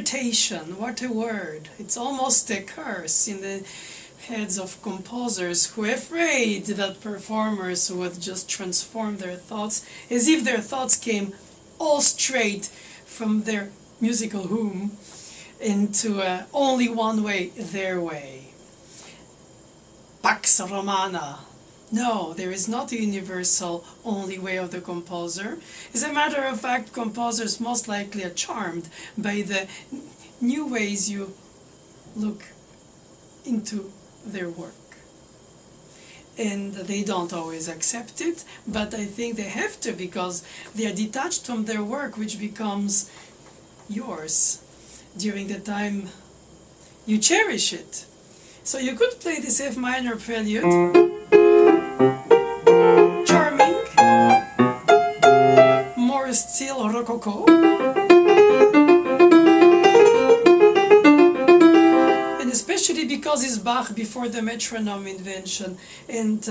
Interpretation, what a word. It's almost a curse in the heads of composers who are afraid that performers would just transform their thoughts as if their thoughts came all straight from their musical womb into only one way, their way. Pax Romana. No, there is not a universal only way of the composer. As a matter of fact, composers most likely are charmed by the new ways you look into their work. And they don't always accept it, but I think they have to, because they are detached from their work, which becomes yours during the time you cherish it. So you could play this F minor prelude, charming, more still rococo, and especially because it's Bach before the metronome invention, and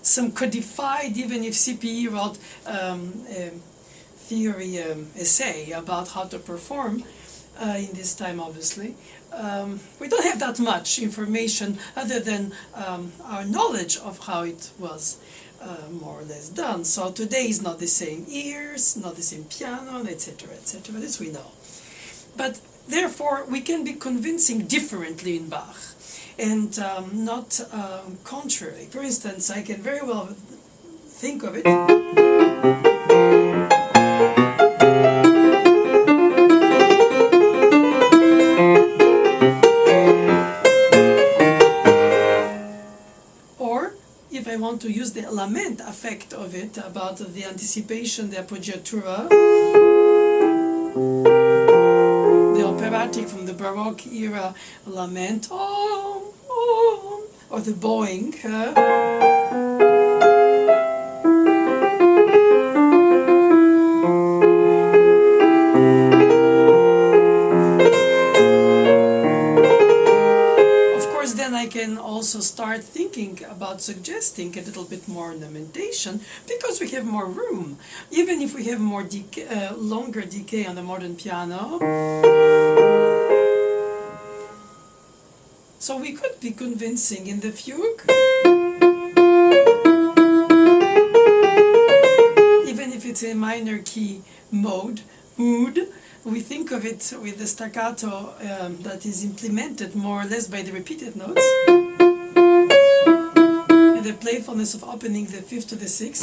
some codified, even if CPE wrote a theory essay about how to perform in this time, obviously. We don't have that much information other than our knowledge of how it was more or less done. So today is not the same ears, not the same piano, etc., etc. This we know. But therefore, we can be convincing differently in Bach, and not contrary. For instance, I can very well think of it. I want to use the lament effect of it, about the anticipation, the appoggiatura, the operatic from the Baroque era lament, oh, oh, or the bowing. I can also start thinking about suggesting a little bit more ornamentation, because we have more room, even if we have more longer decay on the modern piano. So we could be convincing in the fugue, even if it's a minor key mood. We think of it with the staccato that is implemented more or less by the repeated notes, and the playfulness of opening the fifth to the sixth.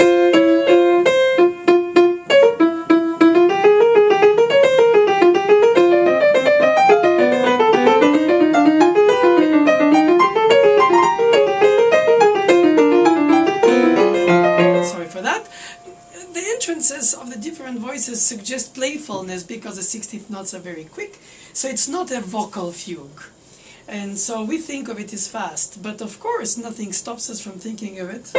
Sorry for that. The entrances of the different voices suggest playfulness, because the 16th notes are very quick, so it's not a vocal fugue. And so we think of it as fast, but of course nothing stops us from thinking of it.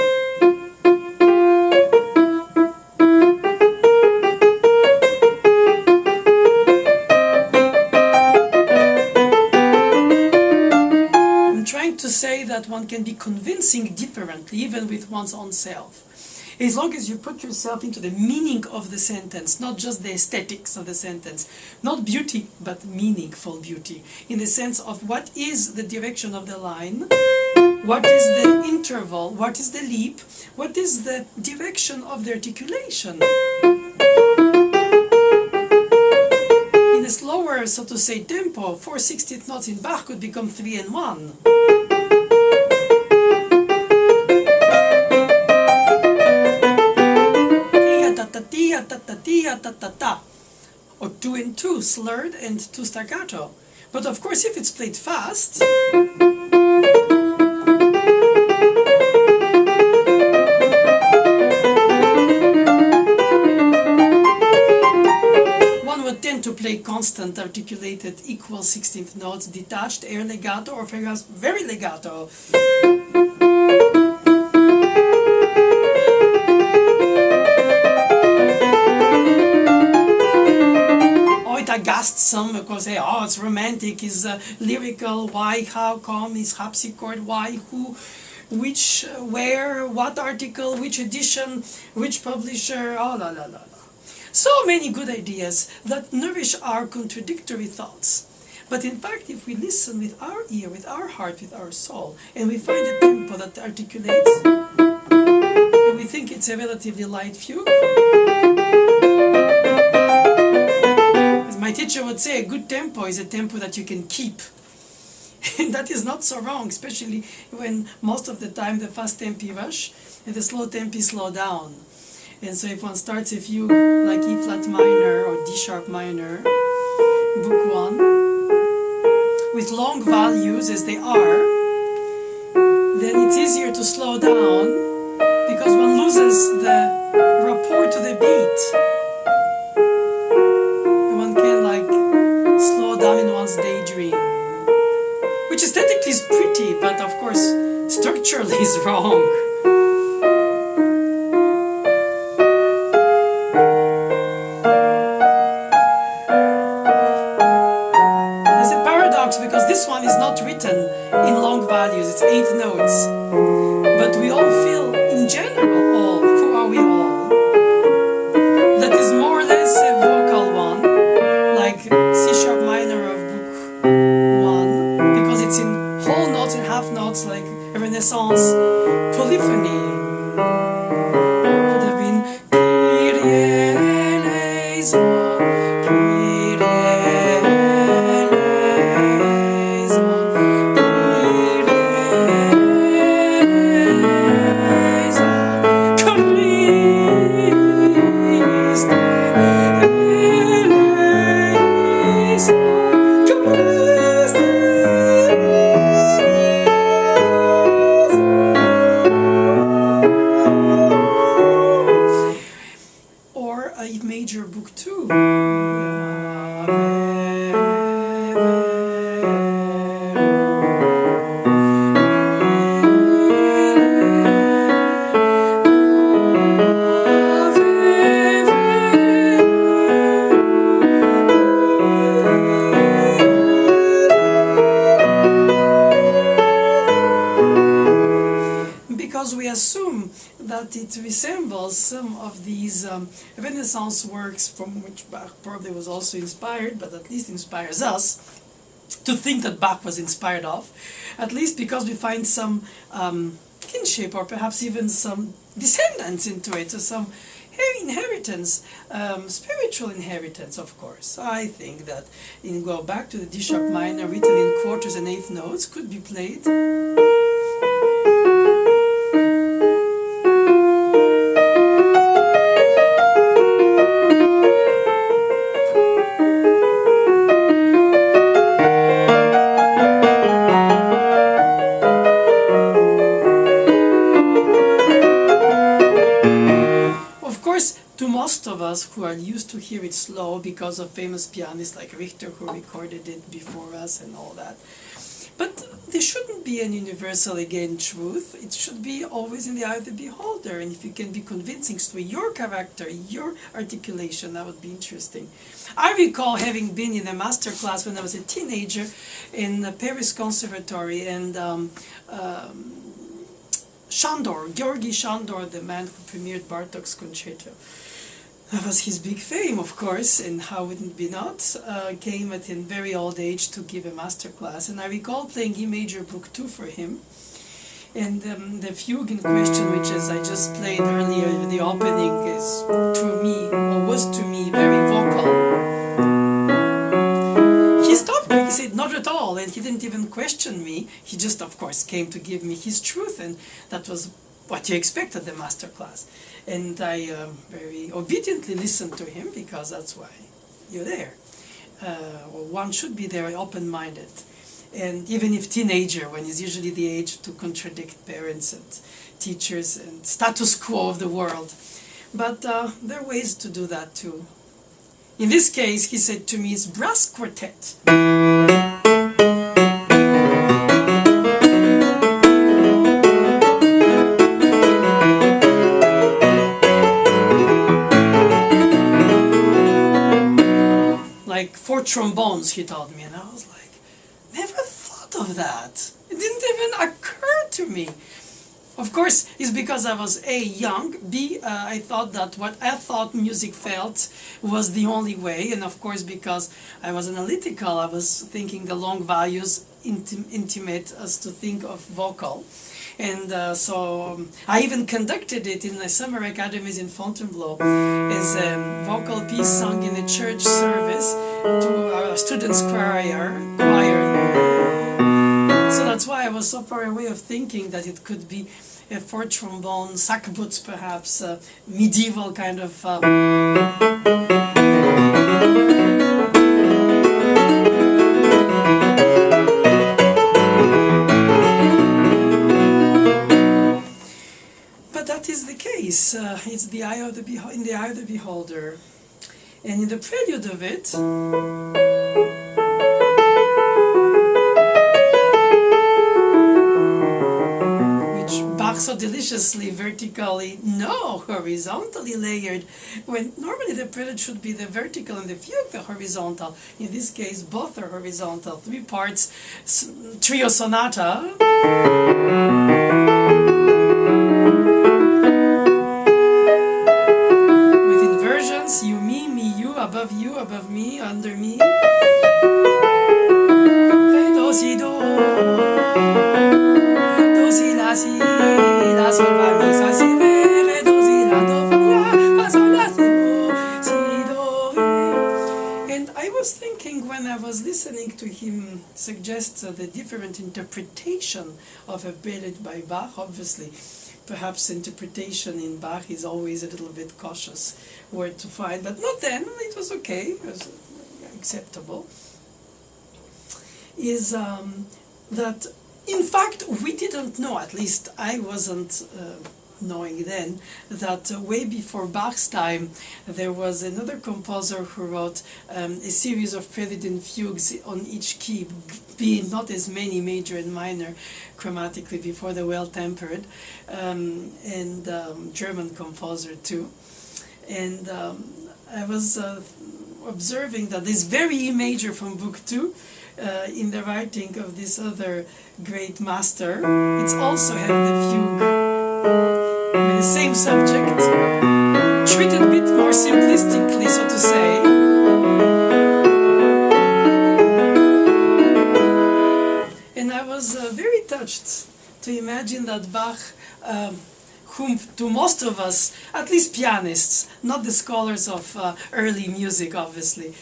I'm trying to say that one can be convincing differently, even with one's own self, as long as you put yourself into the meaning of the sentence, not just the aesthetics of the sentence. Not beauty, but meaningful beauty, in the sense of what is the direction of the line, what is the interval, what is the leap, what is the direction of the articulation. In a slower, so to say, tempo, 4/16 notes in Bach could become 3 and 1. Or 2 and 2 slurred and 2 staccato. But of course, if it's played fast, one would tend to play constant, articulated, equal 16th notes, detached, air legato, or perhaps very legato. Aghast some, because say, oh, it's romantic, it's lyrical, why, how, come, is harpsichord, why, who, which, where, what article, which edition, which publisher, oh la la la la. So many good ideas that nourish our contradictory thoughts. But in fact, if we listen with our ear, with our heart, with our soul, and we find a tempo that articulates, and we think it's a relatively light fugue, as my teacher would say, a good tempo is a tempo that you can keep. And that is not so wrong, especially when most of the time the fast tempi rush and the slow tempi slow down. And so if one starts a fugue like E flat minor or D sharp minor, book 1, with long values as they are, then it's easier to slow down because one loses the rapport to the beat. And one can like slow down in one's daydream, which aesthetically is pretty, but of course structurally is wrong. There's a paradox because this one is not written in long values, it's 8 notes. But we all feel, in general, all, who are we all? That is more or less a vocal one, like C sharp minor of book 1, because it's in whole notes and half notes, like a Renaissance polyphony. Could have been Kyrie eleison, Kyrie eleison, Kyrie eleison, Christe eleison, Christe. Or E major book 2. Because we assume that it resembles some of these Renaissance works from which Bach probably was also inspired, but at least inspires us to think that Bach was inspired of, at least because we find some kinship or perhaps even some descendants into it, or some inheritance, spiritual inheritance, of course. I think that in go back to the D sharp minor written in quarters and eighth notes could be played. To most of us who are used to hear it slow because of famous pianists like Richter who recorded it before us and all that. But there shouldn't be an universal, again, truth. It should be always in the eye of the beholder. And if you can be convincing through your character, your articulation, that would be interesting. I recall having been in a master class when I was a teenager in the Paris Conservatory, and Shandor, Georgy Shandor, the man who premiered Bartok's concerto. That was his big fame, of course, and how wouldn't be not, came at a very old age to give a master class. And I recall playing E major book 2 for him. And the fugue in question, which as I just played earlier, the opening is to me, or was to me, very vocal. He stopped me, he said, not at all, and he didn't even question me. He just, of course, came to give me his truth, and that was what you expect at the master class. And I very obediently listened to him, because that's why you're there. Or one should be there, open-minded. And even if teenager, when it's usually the age to contradict parents and teachers and status quo of the world. But there are ways to do that too. In this case, he said to me, it's brass quartet. Like 4 trombones, he told me, and I was like, never thought of that. It didn't even occur to me. Of course, it's because I was A, young, B, I thought that what I thought music felt was the only way, and of course because I was analytical, I was thinking the long values intimate us to think of vocal. And so I even conducted it in the summer academies in Fontainebleau as a vocal piece sung in a church service to our students' choir. So that's why I was so far away of thinking that it could be a four trombone, sackbut perhaps, medieval kind of... But that is the case. It's the eye of the in the eye of the beholder. And in the prelude of it, so deliciously vertically, no, horizontally layered, when normally the prelude should be the vertical and the fugue the horizontal. In this case, both are horizontal. 3 parts, trio sonata. With inversions, you, me, you, above me, under me. Ré, do, si, do. Do, si, la, si. La, sol, fa, mi, sa, si, re, re, do, si, la, do, fa, la, fa, sol, la, si, do, si, do, re. And I was thinking when I was listening to him suggest the different interpretation of a prelude by Bach, obviously, perhaps interpretation in Bach is always a little bit cautious word to find, but not then, it was okay, it was acceptable, is that in fact, we didn't know, at least I wasn't knowing then, that way before Bach's time there was another composer who wrote a series of prelude and fugues on each key, being not as many major and minor chromatically before the Well-Tempered, and German composer too. And I was observing that this very E major from Book 2 in the writing of this other great master, it's also have the fugue with the same subject, treated a bit more simplistically, so to say. And I was very touched to imagine that Bach, whom to most of us, at least pianists, not the scholars of early music obviously,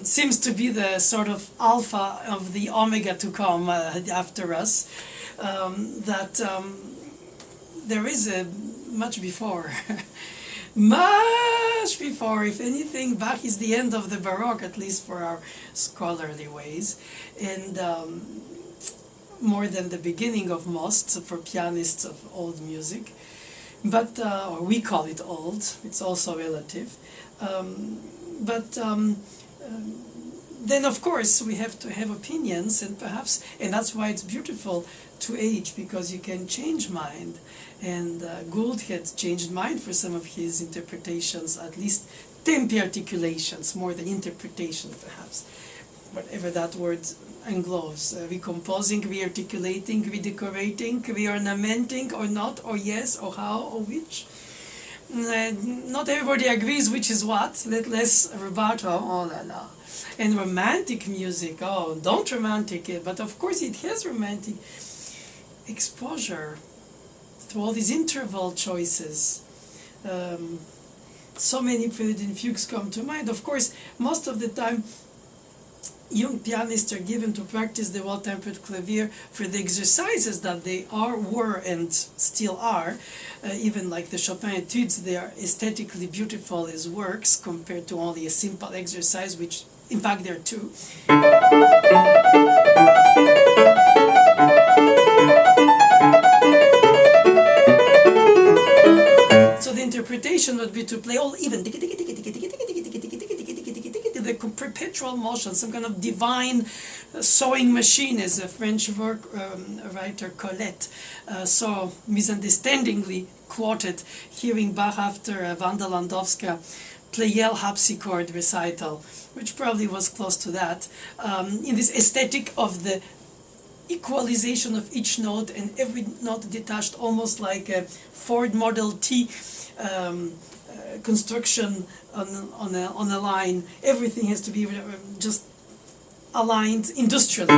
seems to be the sort of alpha of the omega to come after us, that there is a much before. Much before, if anything, Bach is the end of the Baroque, at least for our scholarly ways, and more than the beginning of most for pianists of old music. But or we call it old, it's also relative. Then of course we have to have opinions, and perhaps, and that's why it's beautiful to age, because you can change mind. And Gould had changed mind for some of his interpretations, at least tempi articulations, more than interpretation perhaps, whatever that word engloves, recomposing, re-articulating, redecorating, re-ornamenting, or not, or yes, or how, or which. Not everybody agrees which is what, less rubato, oh la la. And romantic music, oh, don't romantic it, but of course it has romantic exposure through all these interval choices. So many prelude and fugues come to mind. Of course, most of the time young pianists are given to practice the well-tempered clavier for the exercises that they were and still are. Even like the Chopin etudes, they are aesthetically beautiful as works compared to only a simple exercise, which in fact there are two. So the interpretation would be to play all even the perpetual motion, some kind of divine sewing machine, as a French writer Colette so misunderstandingly quoted, hearing Bach after Wanda Landowska Pleyel harpsichord recital, which probably was close to that, in this aesthetic of the equalization of each note, and every note detached, almost like a Ford Model T construction on a line. Everything has to be just aligned industrially.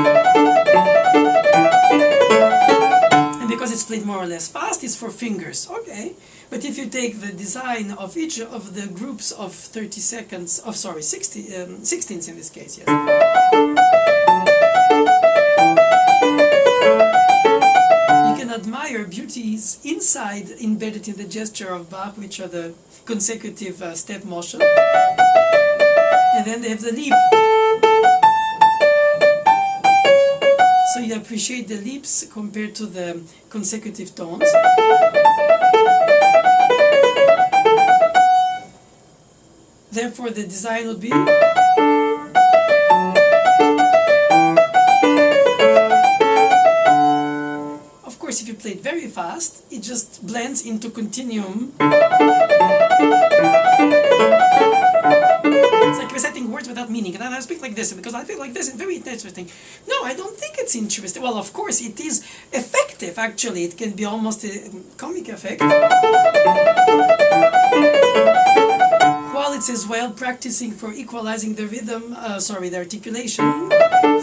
And because it's played more or less fast, it's for fingers. Okay. But if you take the design of each of the groups of 30 seconds, oh sorry, 16ths in this case, yes. You can admire beauties inside embedded in the gesture of Bach, which are the consecutive step motion. And then they have the leap. So you appreciate the leaps compared to the consecutive tones. Therefore, the design would be of course, if you play it very fast, it just blends into continuum. It's like reciting words without meaning. And I speak like this because I feel like this is very interesting. No, I don't think it's interesting. Well, of course, it is effective, actually. It can be almost a comic effect. While it's as well practicing for equalizing the rhythm, the articulation,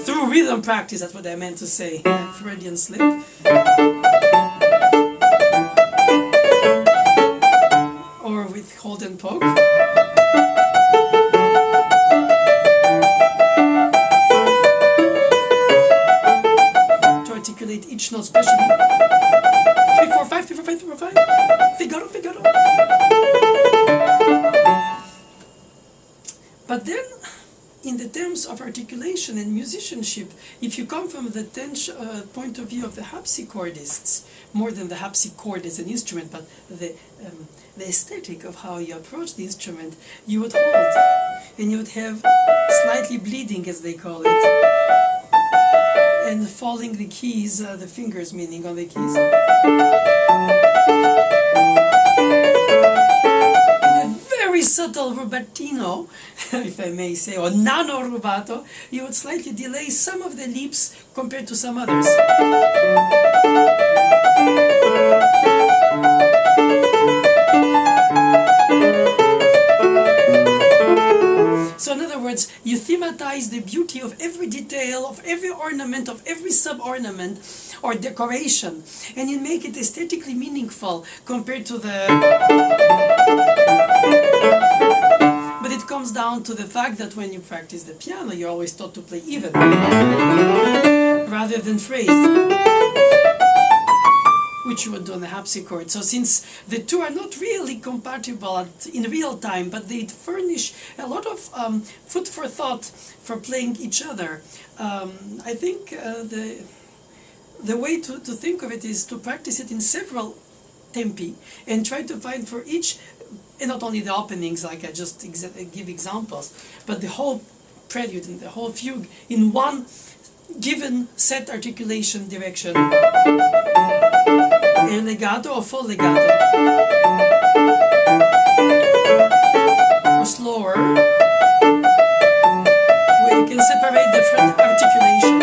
through rhythm practice, that's what I meant to say, Freudian slip. Or with hold and poke. To articulate each note, especially 3, 4, 5, 3, 4, 5, 3, 4, 5. Figaro, Figaro. But then, in the terms of articulation and musicianship, if you come from the point of view of the harpsichordists, more than the harpsichord as an instrument, but the aesthetic of how you approach the instrument, you would hold, and you would have slightly bleeding, as they call it, and falling the keys, the fingers meaning on the keys. Very subtle rubatino, if I may say, or nano rubato, you would slightly delay some of the leaps compared to some others. So in other words, you thematize the beauty of every detail, of every ornament, of every sub-ornament or decoration, and you make it aesthetically meaningful compared to the... But it comes down to the fact that when you practice the piano, you're always taught to play even, rather than phrased, which you would do on the harpsichord. So since the two are not really compatible in real time, but they furnish a lot of food for thought for playing each other, I think the way to think of it is to practice it in several tempi and try to find for each, and not only the openings, like I just give examples, but the whole prelude and the whole fugue in one given set articulation direction. A legato or full legato. Or slower, where you can separate different articulation.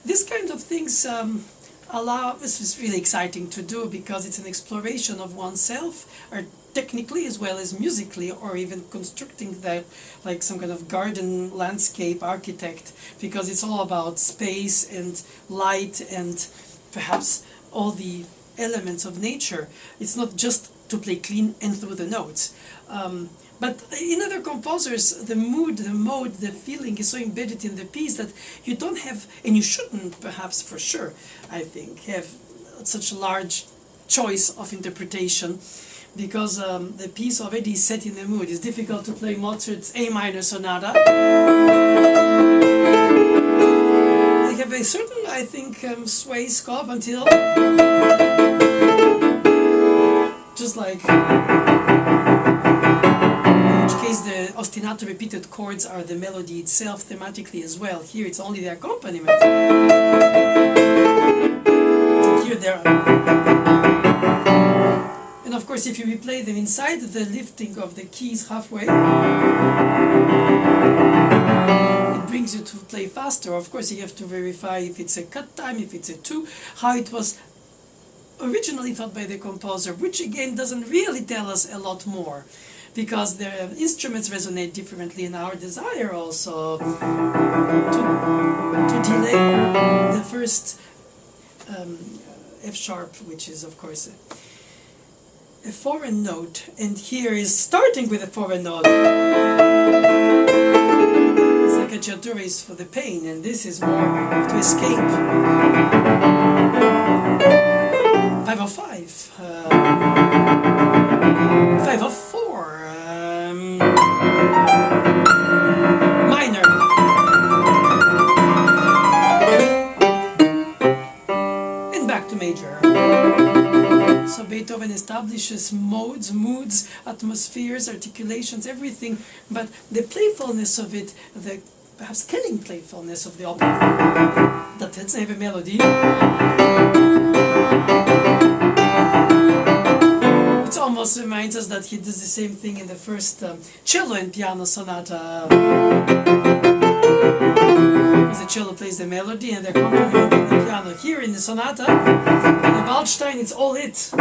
This kind of things this is really exciting to do because it's an exploration of oneself, or technically as well as musically, or even constructing that like some kind of garden landscape architect, because it's all about space and light and perhaps all the elements of nature. It's not just to play clean and through the notes. But in other composers, the mood, the mode, the feeling is so embedded in the piece that you don't have, and you shouldn't perhaps for sure, I think, have such a large choice of interpretation, because the piece already is set in the mood. It's difficult to play Mozart's A minor sonata. They have a certain, I think, sway scope until, just like, the ostinato repeated chords are the melody itself thematically as well. Here it's only the accompaniment. Here there are. And of course if you replay them inside the lifting of the keys halfway, it brings you to play faster. Of course, you have to verify if it's a cut time, if it's a 2, how it was originally thought by the composer, which again doesn't really tell us a lot more, because the instruments resonate differently, and our desire also to delay the first F sharp, which is of course a foreign note, and here is starting with a foreign note. It's like a cacciatore is for the pain, and this is more to escape. 505, 504, minor, and back to major. So Beethoven establishes modes, moods, atmospheres, articulations, everything, but the playfulness of it, the perhaps killing playfulness of the opera, that doesn't have a melody. It almost reminds us that he does the same thing in the first cello and piano sonata. Because the cello plays the melody and the accompaniment on the piano. Here in the sonata, in the Waldstein, it's all it.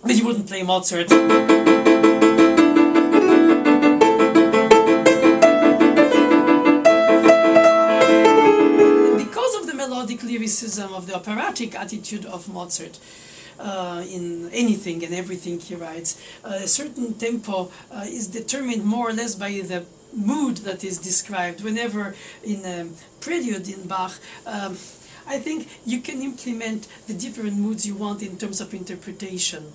But you wouldn't play Mozart. Melodic lyricism, of the operatic attitude of Mozart in anything and everything he writes, a certain tempo is determined more or less by the mood that is described. Whenever in a prelude in Bach, I think you can implement the different moods you want in terms of interpretation.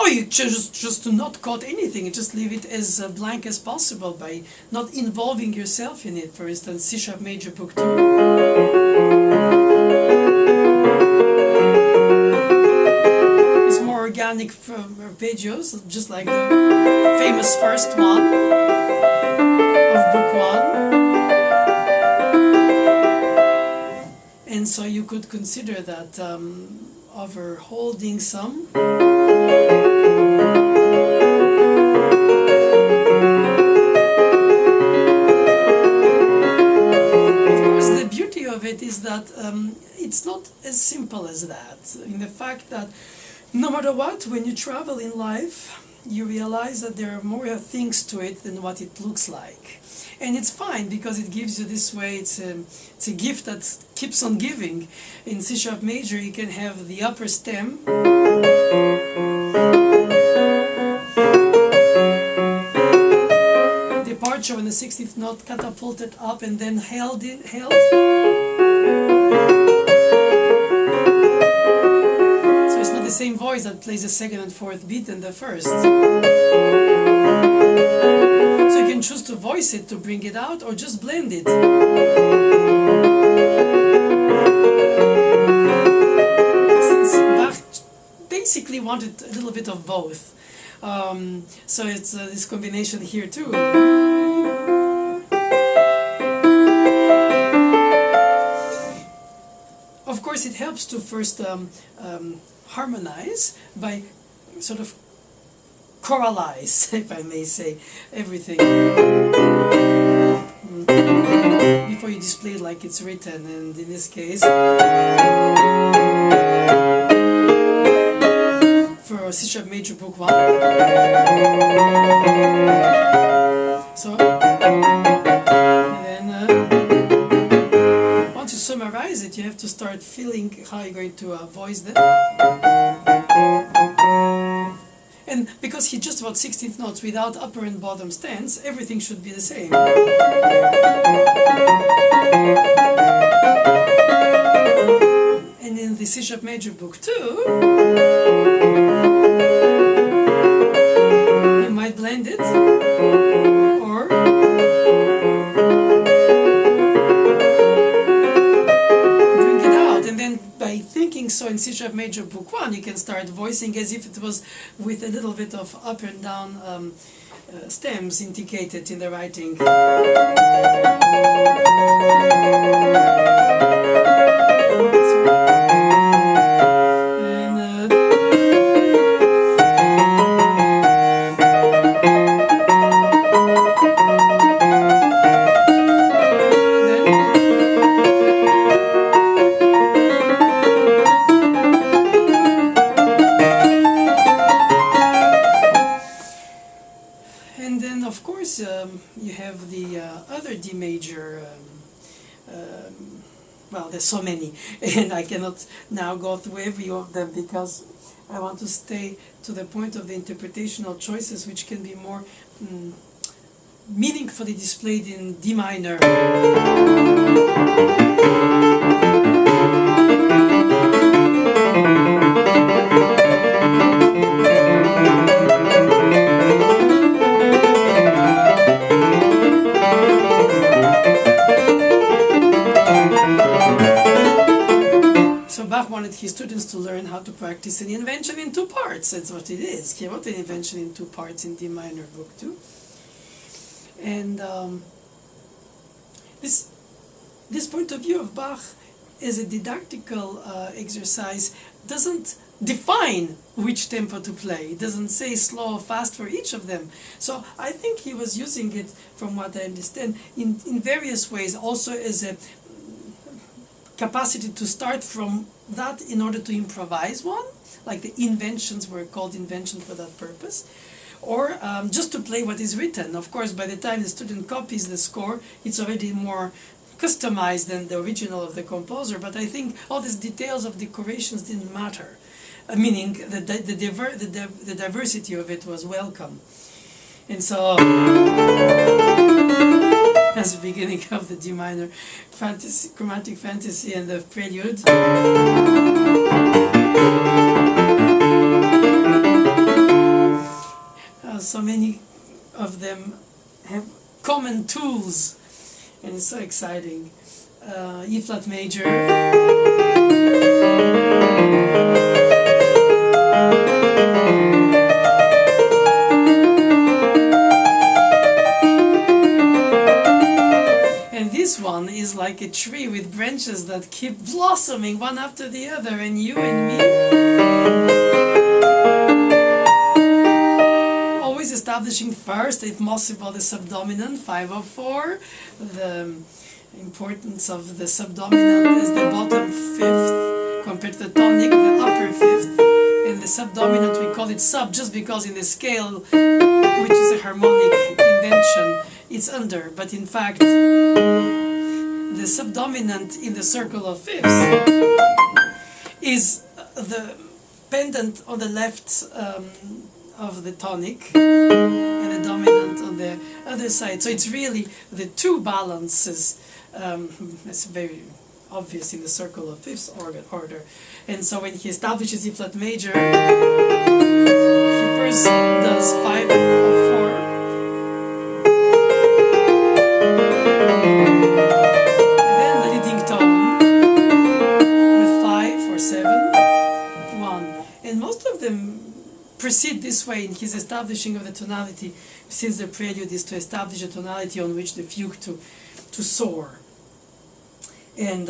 Or you just to not quote anything, just leave it as blank as possible by not involving yourself in it. For instance, C sharp major book 2. It's more organic arpeggios, just like the famous first one of book 1. And so you could consider that over holding some. Of it is that it's not as simple as that, in the fact that no matter what, when you travel in life, you realize that there are more things to it than what it looks like. And it's fine, because it gives you this way, it's a gift that keeps on giving. In C sharp major you can have the upper stem, departure on the 16th note, catapulted up and then held. So it's not the same voice that plays the second and fourth beat than the first. So you can choose to voice it to bring it out, or just blend it. Since Bach basically wanted a little bit of both. So it's this combination here too. Of course, it helps to first harmonize by sort of choralize, if I may say, everything before you display it like it's written. And in this case, for C sharp major book 1. So, and then once you summarize it, you have to start feeling how you're going to voice them. And because he just wrote 16th notes without upper and bottom stands, everything should be the same. And in the C sharp major book 2, you might blend it, or bring it out. And then by thinking so in C sharp major book 1, you can start voicing as if it was with a little bit of up and down stems indicated in the writing. well, there's so many, and I cannot now go through every of them because I want to stay to the point of the interpretational choices, which can be more meaningfully displayed in D minor. So Bach wanted his students to learn how to practice an invention in two parts. That's what it is. He wrote an invention in two parts in D minor, Book 2. And this point of view of Bach as a didactical exercise doesn't define which tempo to play. It doesn't say slow or fast for each of them. So I think he was using it, from what I understand, in various ways, also as a capacity to start from that in order to improvise one, like the inventions were called inventions for that purpose, or just to play what is written. Of course, by the time the student copies the score, it's already more customized than the original of the composer, but I think all these details of decorations didn't matter, meaning the diversity of it was welcome. And so, as the beginning of the D minor fantasy, chromatic fantasy, and the prelude. So many of them have common tools, and it's so exciting. E flat major. This one is like a tree with branches that keep blossoming one after the other, and you and me, always establishing first, if possible, the subdominant, 5/4, the importance of the subdominant as the bottom fifth compared to the tonic, the upper fifth, and the subdominant we call it sub just because in the scale, which is a harmonic invention, it's under, but in fact the subdominant in the circle of fifths is the pendant on the left of the tonic and the dominant on the other side. So it's really the two balances. It's very obvious in the circle of fifths order. And so when he establishes E flat major, he first does 5/4. Proceed this way in his establishing of the tonality, since the prelude is to establish a tonality on which the fugue to soar. And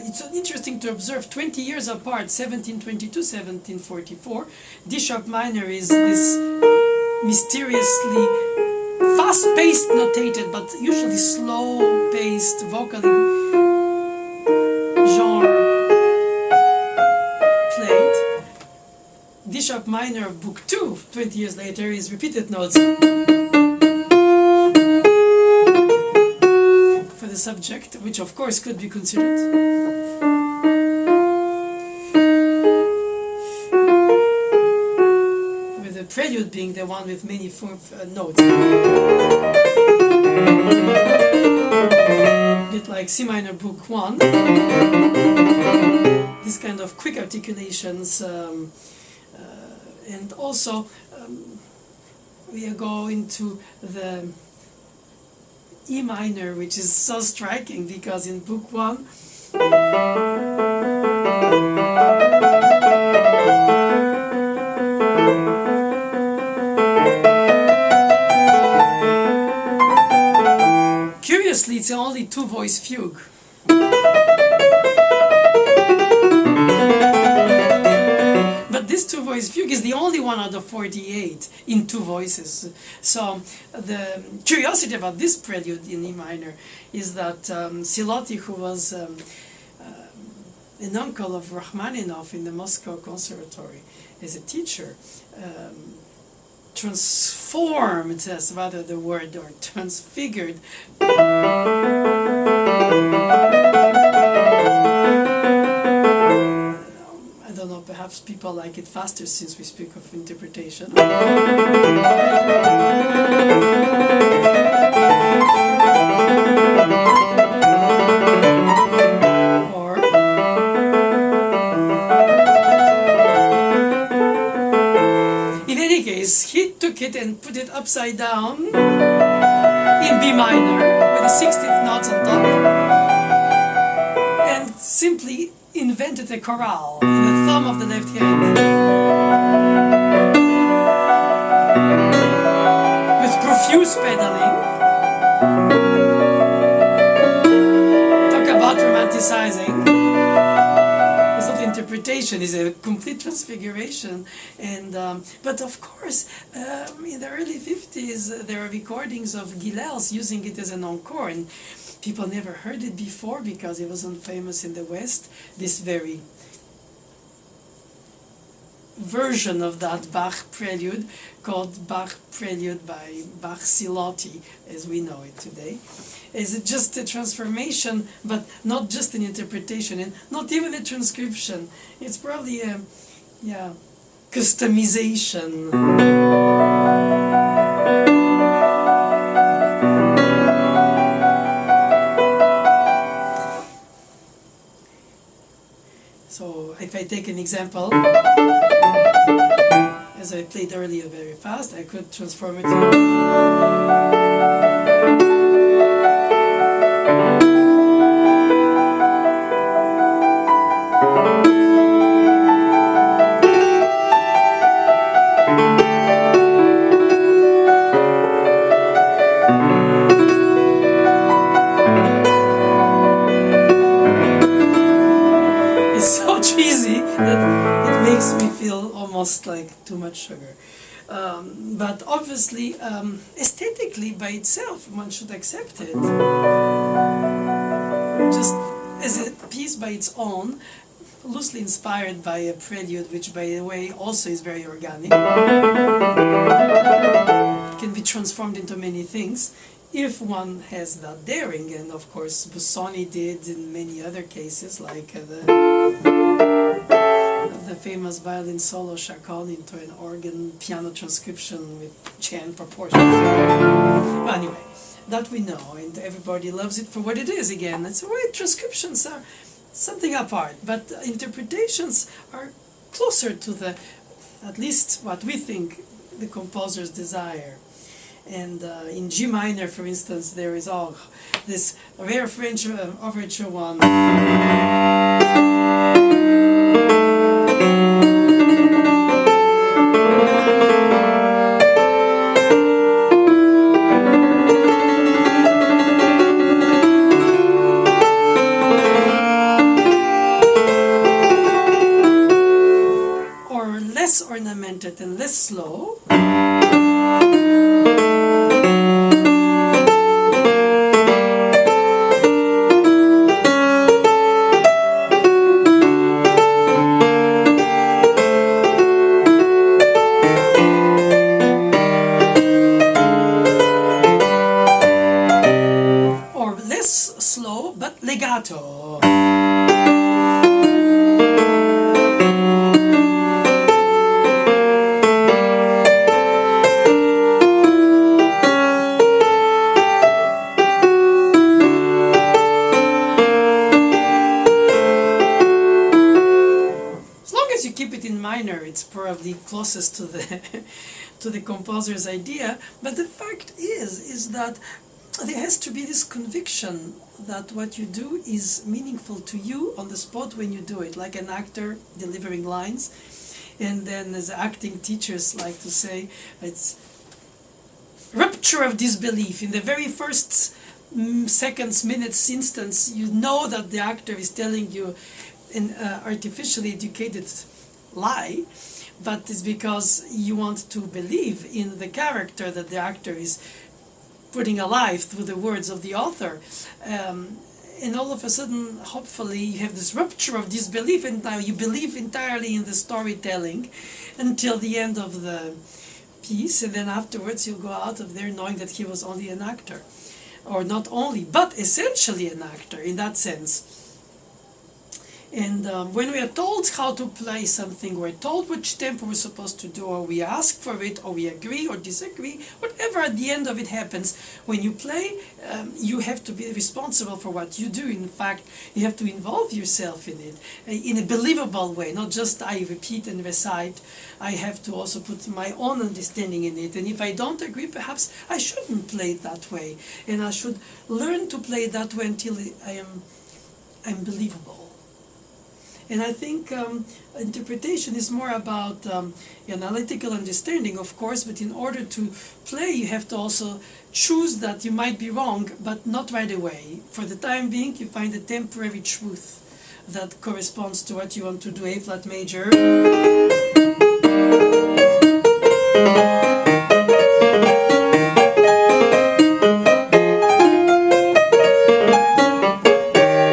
it's interesting to observe 20 years apart, 1722, 1744, D sharp minor is this mysteriously fast-paced notated, but usually slow-paced, vocally genre played. D sharp minor of Book 2, 20 years later, is repeated notes for the subject, which of course could be considered. Prelude being the one with many notes. A bit like C minor Book 1. These kind of quick articulations, and also we go into the E minor, which is so striking because in Book 1 it's only two-voice fugue. But this two-voice fugue is the only one out of 48 in two voices. So the curiosity about this prelude in E minor is that Silotti, who was an uncle of Rachmaninoff in the Moscow Conservatory as a teacher, transformed, as rather the word, or transfigured. I don't know, perhaps people like it faster since we speak of interpretation. Or in any case, he took it and put it upside down in B minor with the 16th notes on top, and simply invented a chorale in the thumb of the left hand with profuse pedaling. Talk about romanticizing. It's not interpretation, it's a complete transfiguration. And but of course, in the early 50s, there are recordings of Gilels using it as an encore, and people never heard it before because it wasn't famous in the West. This very version of that Bach prelude, called Bach Prelude by Bach Silotti, as we know it today, is just a transformation, but not just an interpretation, and not even a transcription. It's probably a customization. So if I take an example, as I played earlier very fast, I could transform it like too much sugar. But obviously, aesthetically by itself, one should accept it. Just as a piece by its own, loosely inspired by a prelude, which by the way also is very organic. It can be transformed into many things if one has that daring, and of course Busoni did in many other cases, like the famous violin solo Chacon into an organ piano transcription with Chan proportions. Well, anyway, that we know, and everybody loves it for what it is again. That's why transcriptions are something apart, but interpretations are closer to the, at least what we think the composer's desire. And in G minor, for instance, there is this rare French overture one. Or less ornamented and less slow. Slow but legato. As long as you keep it in minor, it's probably closest to the to the composer's idea. But the fact is that there has to be this conviction that what you do is meaningful to you on the spot when you do it, like an actor delivering lines. And then as acting teachers like to say, it's rupture of disbelief. In the very first seconds, minutes, instance, you know that the actor is telling you an artificially educated lie, but it's because you want to believe in the character that the actor is putting alive through the words of the author. And all of a sudden, hopefully, you have this rupture of disbelief, and now you believe entirely in the storytelling until the end of the piece, and then afterwards he'll go out of there knowing that he was only an actor, or not only, but essentially an actor in that sense. And when we are told how to play something, we're told which tempo we're supposed to do, or we ask for it, or we agree or disagree, whatever at the end of it happens, when you play, you have to be responsible for what you do. In fact, you have to involve yourself in it in a believable way, not just I repeat and recite. I have to also put my own understanding in it, and if I don't agree, perhaps I shouldn't play it that way, and I should learn to play it that way until I'm believable. And I think interpretation is more about analytical understanding, of course, but in order to play, you have to also choose that you might be wrong, but not right away. For the time being, you find a temporary truth that corresponds to what you want to do. A flat major.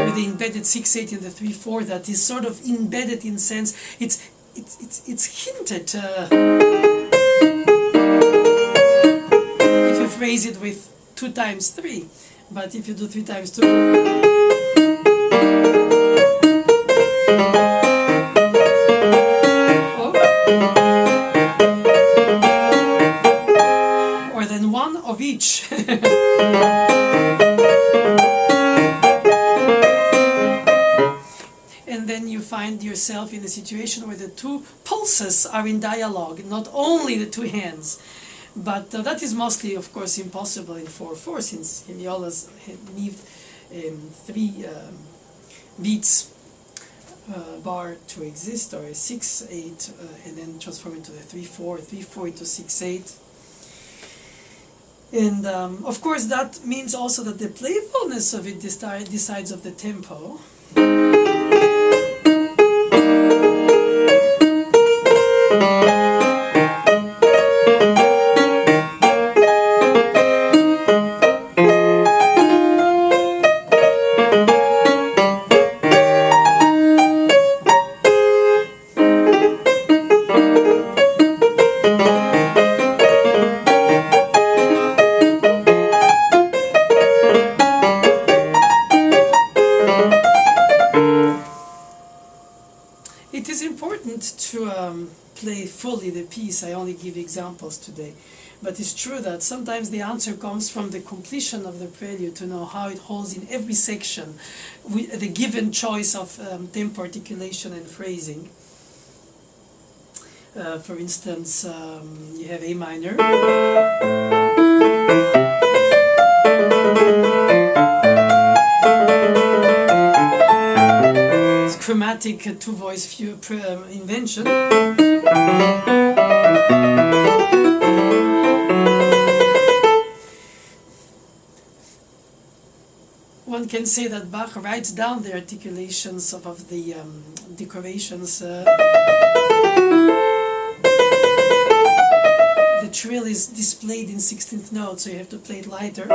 With the embedded 6/8 in the 3/4, that is sort of embedded in sense. It's hinted. If you phrase it with 2 times 3, but if you do 3 times 2. Or then one of each. And then you find yourself in a situation where the 2 pulses are in dialogue, not only the 2 hands. But that is mostly, of course, impossible in 4/4, since violas need 3 beats bar to exist, or a 6/8, and then transform into the 3/4, 3/4 into 6/8. And of course, that means also that the playfulness of it decides of the tempo. It is important to play fully the piece. I only give examples today. But it's true that sometimes the answer comes from the completion of the prelude, to know how it holds in every section, with the given choice of tempo, articulation and phrasing. For instance, you have A minor. Chromatic 2-voice invention. One can say that Bach writes down the articulations of the decorations. The trill is displayed in 16th note, so you have to play it lighter.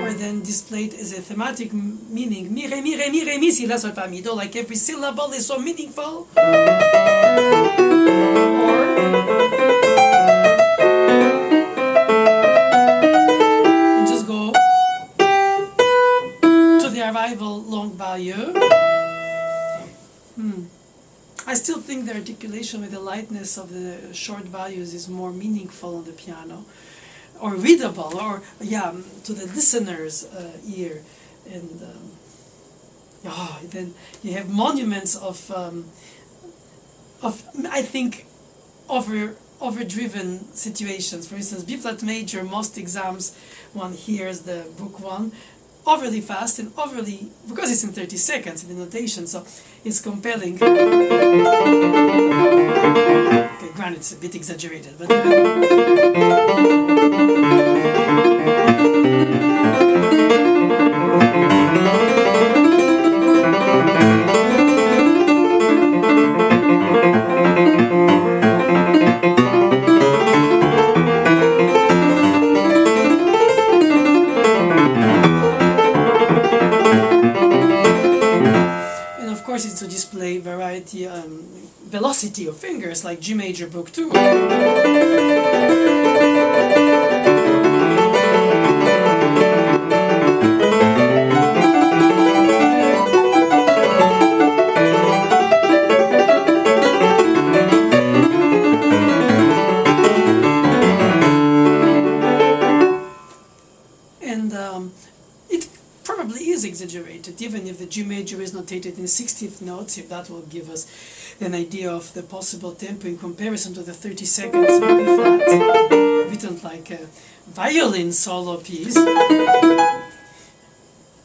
Or then displayed as a thematic meaning. Mi, re, mi, re, mi, re, mi, si, la, sol, fa, mi, do. Like every syllable is so meaningful. Or just go to the arrival long value. I still think the articulation with the lightness of the short values is more meaningful on the piano, or readable, or to the listener's ear. And then you have monuments of I think overdriven situations. For instance, B flat major, most exams one hears the book 1 overly fast and overly, because it's in 30 seconds in the notation, so it's compelling. Okay, granted, it's a bit exaggerated, but to display variety, velocity of fingers. fingers, like G major Book 2. And it probably is exaggerated, even if the G major is notated in 16th notes, if that will give us an idea of the possible tempo in comparison to the 30 seconds of B flat, written like a violin solo piece.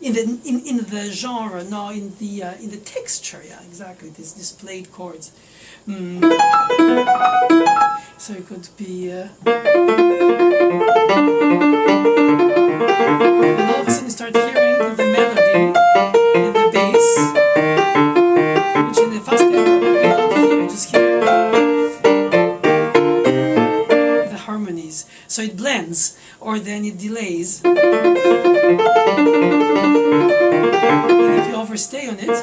In the genre, no, in the texture, yeah, exactly, these displayed chords. So it could be. And all of a sudden you start hearing the melody in the bass, which in the fast tempo you don't hear, you just hear the harmonies. So it blends, or then it delays. And if you overstay on it,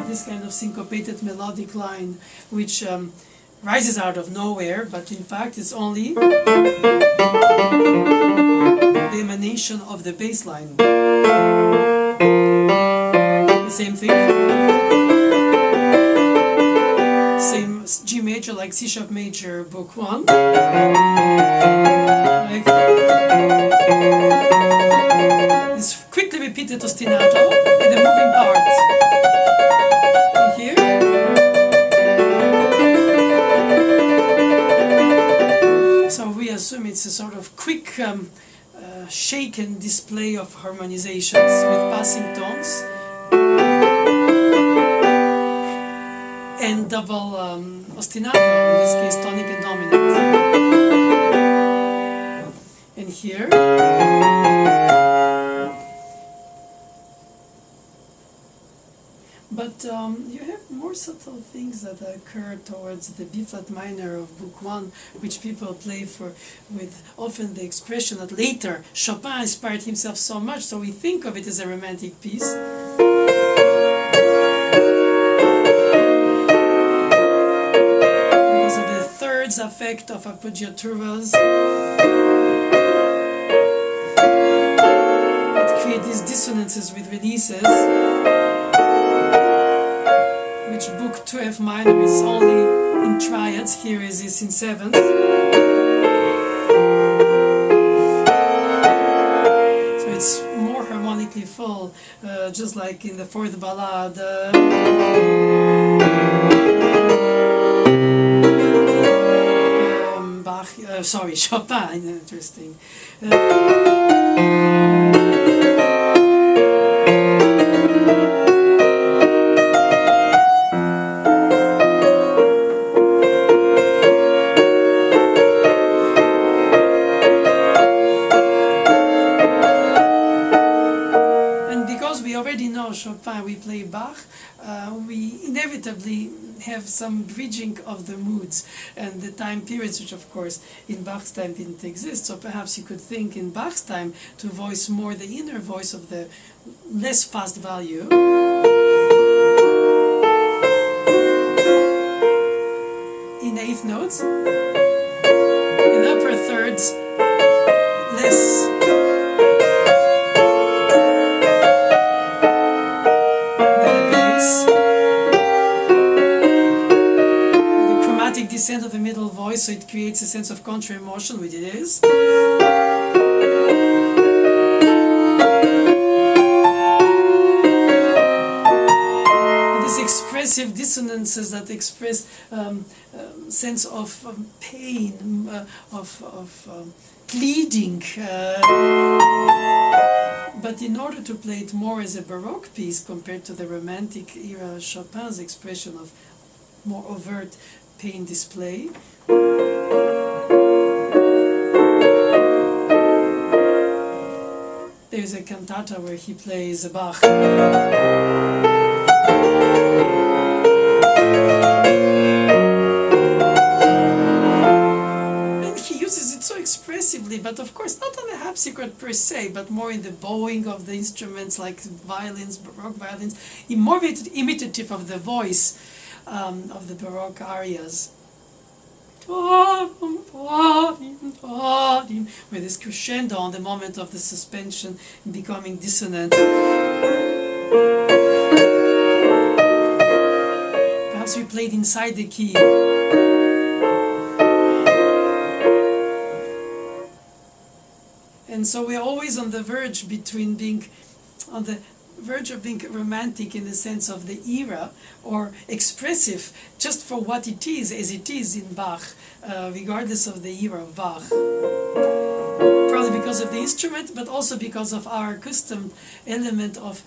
this kind of syncopated melodic line, which rises out of nowhere, but in fact it's only the emanation of the bass line. The same thing. Same G major like C sharp major Book 1. Like, it's quickly repeated ostinato in the moving part. Here. So we assume it's a sort of quick shaken display of harmonizations with passing tones and double ostinato, in this case tonic and dominant. And here but you have more subtle things that occur towards the B flat minor of Book 1, which people play for with often the expression that later Chopin inspired himself so much, so we think of it as a romantic piece. Because of the thirds effect of appoggiaturas, it creates these dissonances with releases, which Book 2 F minor is only in triads, here is this in seventh. So it's more harmonically full, just like in the fourth ballade. Bach, Chopin, interesting. Chopin, we play Bach, we inevitably have some bridging of the moods and the time periods, which of course in Bach's time didn't exist. So perhaps you could think in Bach's time to voice more the inner voice of the less fast value. In eighth notes, in upper thirds, less. Descent of the middle voice, so it creates a sense of contra emotion, which it is. These expressive dissonances that express sense of pain, of pleading. But in order to play it more as a Baroque piece compared to the Romantic era Chopin's expression of more overt pain display, there's a cantata where he plays Bach. And he uses it so expressively melody, but of course not on the harpsichord per se, but more in the bowing of the instruments like violins, Baroque violins, more imitative of the voice of the Baroque arias. With this crescendo on the moment of the suspension becoming dissonant. Perhaps we played inside the key. And so we're always on the verge between being on the verge of being romantic in the sense of the era, or expressive just for what it is, as it is in Bach, regardless of the era of Bach. Probably because of the instrument, but also because of our accustomed element of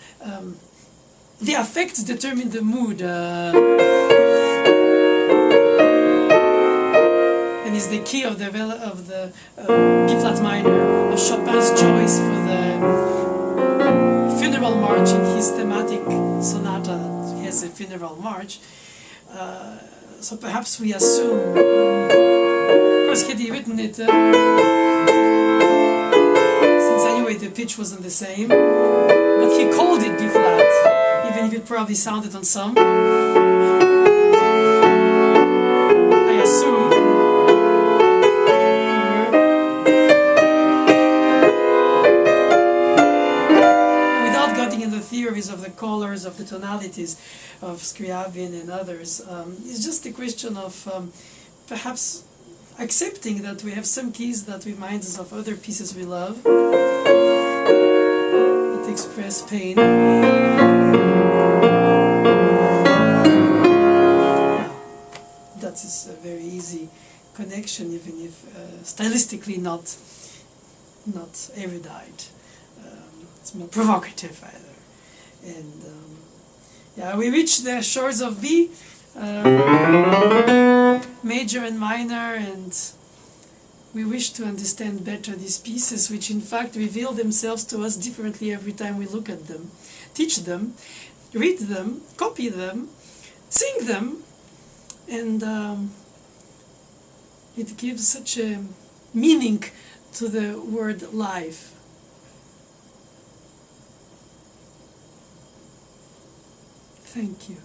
the affects determine the mood. And is the key of the B flat minor of Chopin's choice for the funeral march in his thematic sonata that has a funeral march. So perhaps we assume, of course had he written it, since anyway the pitch wasn't the same, but he called it B flat, even if it probably sounded on some, I assume. Theories of the colors, of the tonalities of Scriabin and others. It's just a question of perhaps accepting that we have some keys that remind us of other pieces we love, that express pain. That is a very easy connection, even if stylistically not erudite. It's more provocative either. And yeah, we reach the shores of B, major and minor, and we wish to understand better these pieces, which in fact reveal themselves to us differently every time we look at them, teach them, read them, copy them, sing them, and it gives such a meaning to the word life. Thank you.